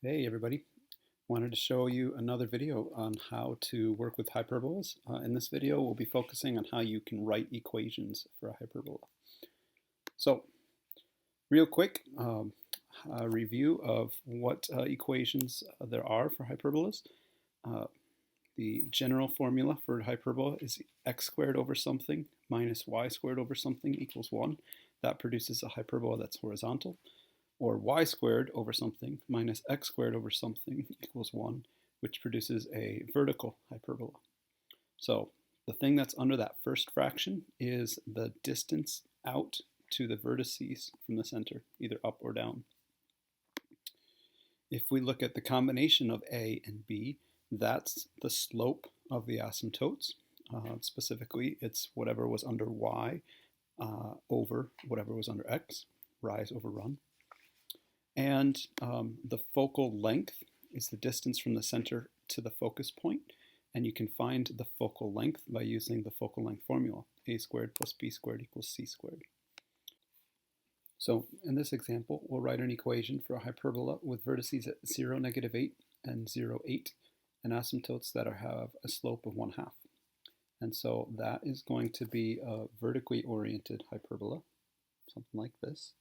Hey everybody, wanted to show you another video on how to work with hyperbolas. In this video we'll be focusing on how you can write equations for a hyperbola. So real quick, a review of what equations there are for hyperbolas. The general formula for hyperbola is x squared over something minus y squared over something equals 1. That produces a hyperbola that's horizontal. Or y squared over something minus x squared over something equals 1, which produces a vertical hyperbola. So the thing that's under that first fraction is the distance out to the vertices from the center, either up or down. If we look at the combination of a and b, that's the slope of the asymptotes. Specifically, it's whatever was under y over whatever was under x, rise over run. And the focal length is the distance from the center to the focus point. And you can find the focal length by using the focal length formula. A squared plus b squared equals c squared. So in this example, we'll write an equation for a hyperbola with vertices at 0, -8, and 0, 8, and asymptotes that have a slope of 1/2. And so that is going to be a vertically oriented hyperbola, something like this.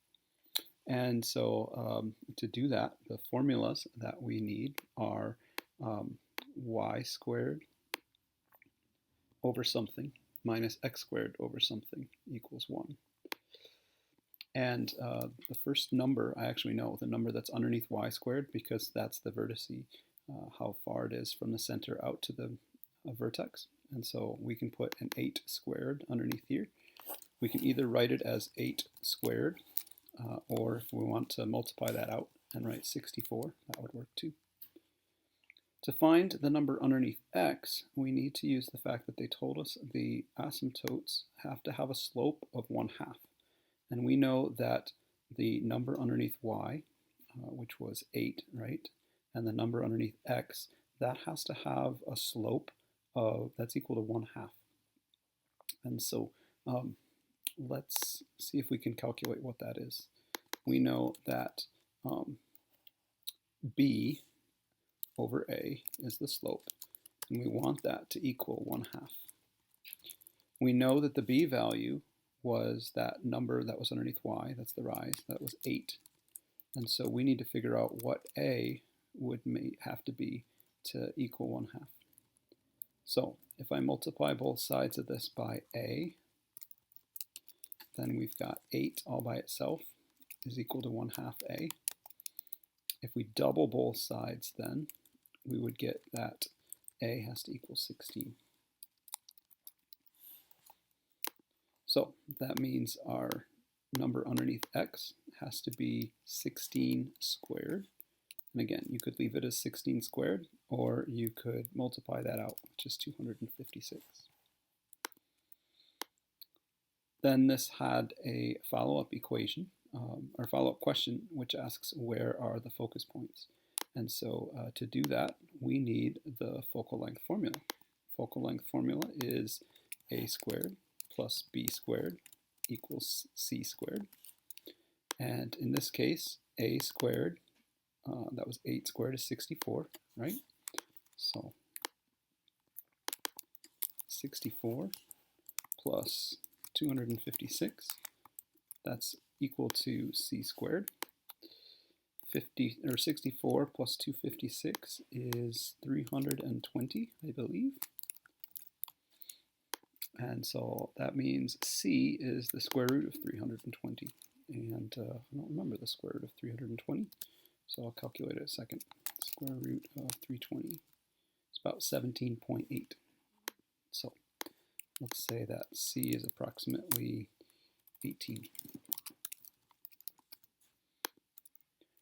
And so to do that, the formulas that we need are y squared over something minus x squared over something equals 1. And the first number, I actually know the number that's underneath y squared because that's the vertice, how far it is from the center out to the vertex. And so we can put an 8 squared underneath here. We can either write it as 8 squared, or if we want to multiply that out and write 64, that would work too. To find the number underneath x, we need to use the fact that they told us the asymptotes have to have a slope of 1/2. And we know that the number underneath y, which was 8, right, and the number underneath x, that has to have a slope that's equal to 1/2. And so let's see if we can calculate what that is. We know that b over a is the slope, and we want that to equal 1/2. We know that the b value was that number that was underneath y, that's the rise, that was 8. And so we need to figure out what a would have to be to equal 1/2. So if I multiply both sides of this by a, then we've got 8 all by itself is equal to 1/2 a. If we double both sides, then we would get that a has to equal 16. So that means our number underneath x has to be 16 squared. And again, you could leave it as 16 squared, or you could multiply that out, which is 256. Then this had a follow-up equation, or follow-up question, which asks where are the focus points. And so to do that, we need the focal length formula. Focal length formula is a squared plus b squared equals c squared. And in this case, a squared, that was 8 squared, is 64, right? So 64 plus 256, that's equal to c squared. 64 plus 256 is 320, I believe. And so that means c is the square root of 320. And I don't remember the square root of 320, so I'll calculate it a second. Square root of 320 is about 17.8. So let's say that c is approximately 18.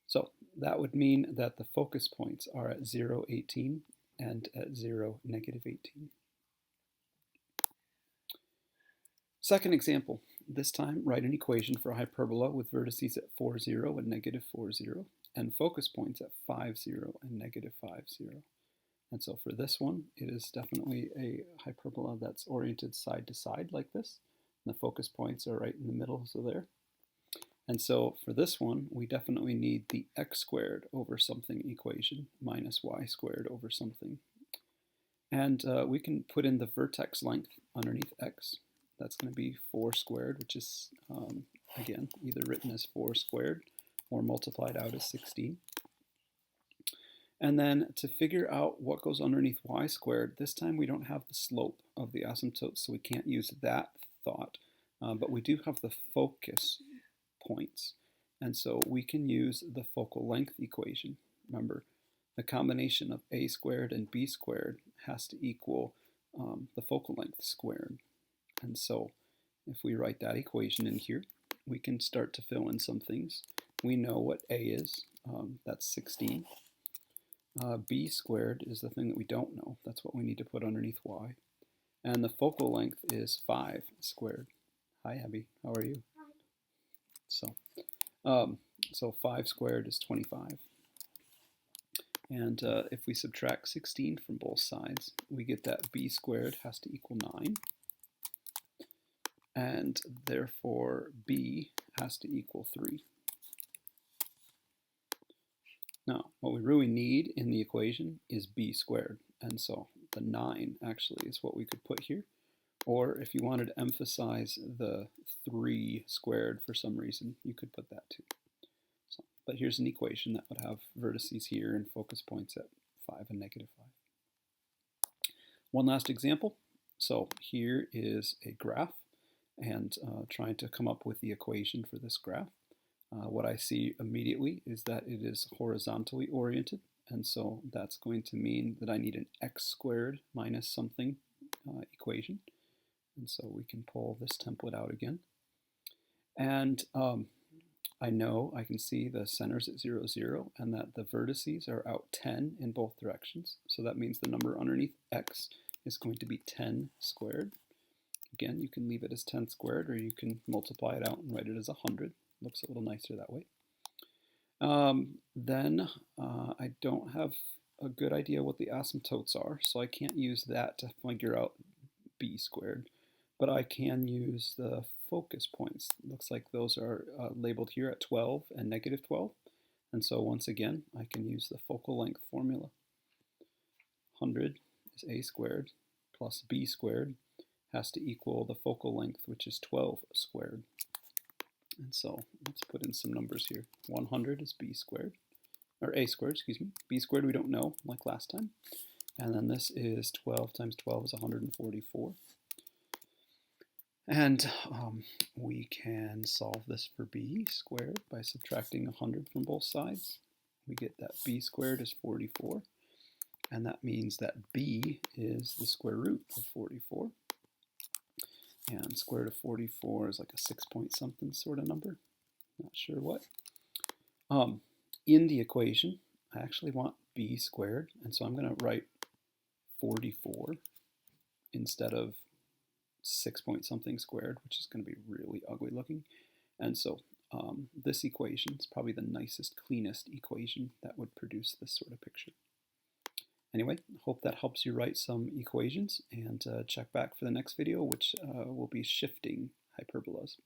So that would mean that the focus points are at 0, 18 and at 0, -18. Second example, this time write an equation for a hyperbola with vertices at 4, 0 and -4, 0, and focus points at 5, 0 and -5, 0. And so for this one, it is definitely a hyperbola that's oriented side to side like this. And the focus points are right in the middle, so there. And so for this one, we definitely need the x squared over something equation minus y squared over something. And we can put in the vertex length underneath x. That's going to be 4 squared, which is, again, either written as 4 squared or multiplied out as 16. And then to figure out what goes underneath y squared, this time we don't have the slope of the asymptote, so we can't use that thought. But we do have the focus points. And so we can use the focal length equation. Remember, the combination of a squared and b squared has to equal the focal length squared. And so if we write that equation in here, we can start to fill in some things. We know what a is. That's 16. B squared is the thing that we don't know. That's what we need to put underneath y. And the focal length is 5 squared. Hi, Abby. How are you? So 5 squared is 25. And if we subtract 16 from both sides, we get that b squared has to equal 9. And therefore, b has to equal 3. Now, what we really need in the equation is b squared. And so the 9 actually is what we could put here. Or if you wanted to emphasize the 3 squared for some reason, you could put that too. So, but here's an equation that would have vertices here and focus points at 5 and -5. One last example. So here is a graph, and trying to come up with the equation for this graph. What I see immediately is that it is horizontally oriented, and so that's going to mean that I need an x squared minus something equation. And so we can pull this template out again. And I know I can see the centers at 0, 0, and that the vertices are out 10 in both directions. So that means the number underneath x is going to be 10 squared. Again, you can leave it as 10 squared, or you can multiply it out and write it as 100. Looks a little nicer that way. Then I don't have a good idea what the asymptotes are, so I can't use that to figure out b squared. But I can use the focus points. It looks like those are labeled here at 12 and -12. And so once again, I can use the focal length formula. 100 is a squared plus b squared has to equal the focal length, which is 12 squared. And so let's put in some numbers here. 100 is b squared, or a squared, excuse me. B squared we don't know, like last time. And then this is 12 times 12 is 144. And we can solve this for b squared by subtracting 100 from both sides. We get that b squared is 44. And that means that b is the square root of 44. And square root of 44 is like a 6-point-something sort of number. Not sure what. In the equation, I actually want b squared. And so I'm going to write 44 instead of 6-point-something squared, which is going to be really ugly looking. And so this equation is probably the nicest, cleanest equation that would produce this sort of picture. Anyway, hope that helps you write some equations, and check back for the next video, which will be shifting hyperbolas.